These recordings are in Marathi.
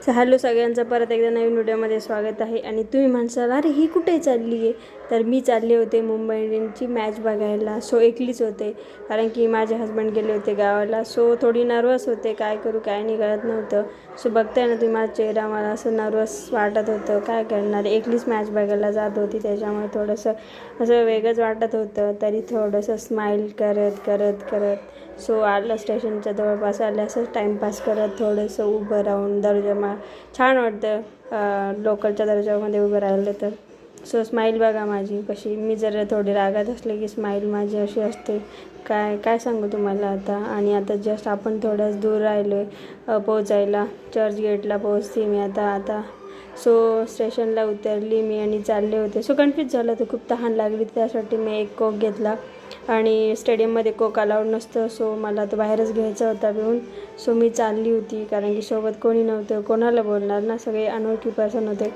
हॅलो सगळ्यांचं परत एकदा नवीन व्हिडिओमध्ये स्वागत आहे. आणि तुम्ही म्हणसाल अरे ही कुठे चालली आहे, तर मी चालले होते मुंबई इंडियन्सची मॅच बघायला. सो एकलीच होते कारण की माझे हस्बंड गेले होते गावाला. सो थोडी नर्वस होते, काय करू काय नाही कळत नव्हतं. सो बघताय ना तुम्ही माझा चेहरा, मला असं नर्वस वाटत होतं. काय करणार, एकलीच मॅच बघायला जात होती त्याच्यामुळे थोडंसं असं वेगळंच वाटत होतं. तरी थोडंसं स्माईल करत करत करत सो आलं स्टेशनच्या जवळपास आलं. असंच टाईमपास करत थोडंसं उभं राहून दर्जा छान वाटतं लोकलच्या दर्जामध्ये उभं राहिलं तर. सो स्माईल बघा माझी कशी, मी जर थोडी रागात असले की स्माईल माझी अशी असते. काय काय सांगू तुम्हाला आता. आणि आता जस्ट आपण थोडंच दूर राहिलो आहे पोचायला. चर्चगेटला पोचते मी आता. सो स्टेशनला उतरली मी आणि चालले होते. सो कन्फ्यूज झालं तर खूप तहान लागली, त्यासाठी मी एक कोक घेतला. आणि स्टेडियममध्ये कोक अलाउड नसतं, सो मला तो बाहेरच घ्यायचा होता पिऊन. सो मी चालली होती कारण की सोबत कोणी नव्हतं, कोणाला बोलणार ना, सगळे अनोळखी पर्सन होते.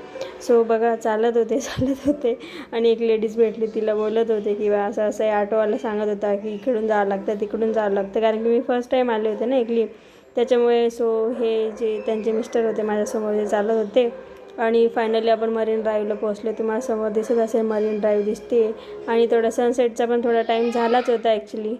सो बघा चालत होते आणि एक लेडीज भेटली, तिला बोलत होते की बा असं असं आहे. ऑटोवाला सांगत होता की इकडून जावं लागतं तिकडून जावं लागतं, कारण की मी फर्स्ट टाईम आले होते ना एकली, त्याच्यामुळे. सो हे जे त्यांचे मिस्टर होते माझ्यासमोर, जे चालत होते. आणि फायनली आपण मरीन ड्राईव्हला पोहोचलो. तुम्हाला समोर दिसत असेल मरीन ड्राईव्ह दिसते. आणि थोडा सनसेटचा पण थोडा टाईम झालाच होता ॲक्च्युली.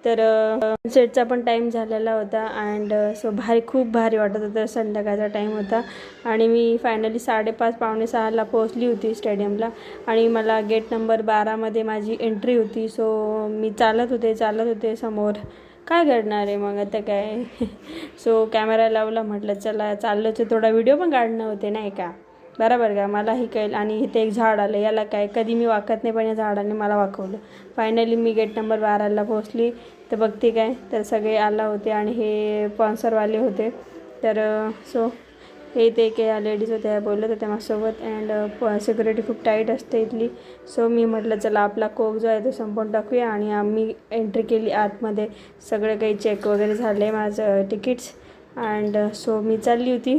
तर सनसेटचा पण टाईम झालेला होता. अँड सो खूप भारी वाटत होतं. संध्याकाळचा टाईम होता आणि मी फायनली 5:30 पावणे 6ला पोहोचली होती स्टेडियमला. आणि मला गेट नंबर 12मध्ये माझी एंट्री होती. सो मी चालत होते समोर. काय करणार आहे मग आता काय. सो कॅमेरा लावला, म्हटलं चला चाललोच, थोडा व्हिडिओ पण काढणं होते नाही का, बरोबर का. मलाही कळेल. आणि इथे एक झाड आलं, याला काय कधी मी वाकत नाही, पण या झाडाने मला वाकवलं. फायनली मी गेट नंबर 12ला पोहोचली. तर बघते काय, तर सगळे आला होते आणि हे स्पॉन्सरवाले होते. तर सो हे ते या लेडीज होत्या, बोलत होत्या माझ्यासोबत. अँड सिक्युरिटी खूप टाईट असते इथली. सो मी म्हटलं चला आपला कोक जो आहे तो संपवून टाकूया. आणि आम्ही एंट्री केली आतमध्ये. सगळं काही चेक वगैरे झालं आहे माझं तिकीट्स. अँड सो मी चालली होती.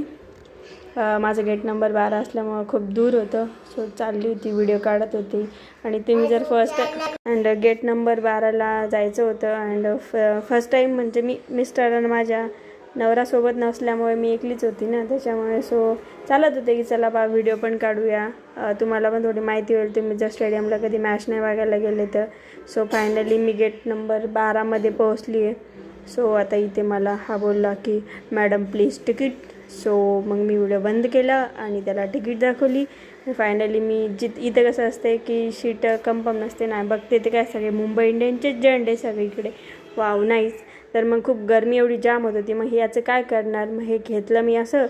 माझं गेट नंबर 12 असल्यामुळं खूप दूर होतं. सो चालली होती, व्हिडिओ काढत होती. आणि तुम्ही जर अँड गेट नंबर 12ला जायचं होतं. अँड फर्स्ट टाईम म्हणजे मी मिस्टर आणि माझ्या नवऱ्यासोबत नसल्यामुळे मी एकलीच होती ना, त्याच्यामुळे. सो चालत होते की चला बा व्हिडिओ पण काढूया, तुम्हाला पण थोडी माहिती होईल, तुम्ही जर स्टेडियमला कधी मॅच नाही बघायला गेले तर. सो फायनली मी गेट नंबर 12मध्ये पोहोचली आहे. सो आता इथे मला हा बोलला की मॅडम प्लीज तिकीट. सो मग मी व्हिडिओ बंद केला आणि त्याला तिकीट दाखवली. फायनली मी इथं कसं असते की शीट कन्फर्म नसते ना, बघते ते काय सगळे मुंबई इंडियन्सचेच झेंडे सगळीकडे. Wow nice. तर मग खूप गरमी एवढी जाम होत होती. मग याचं काय करणार, मग हे घेतलं मी असं.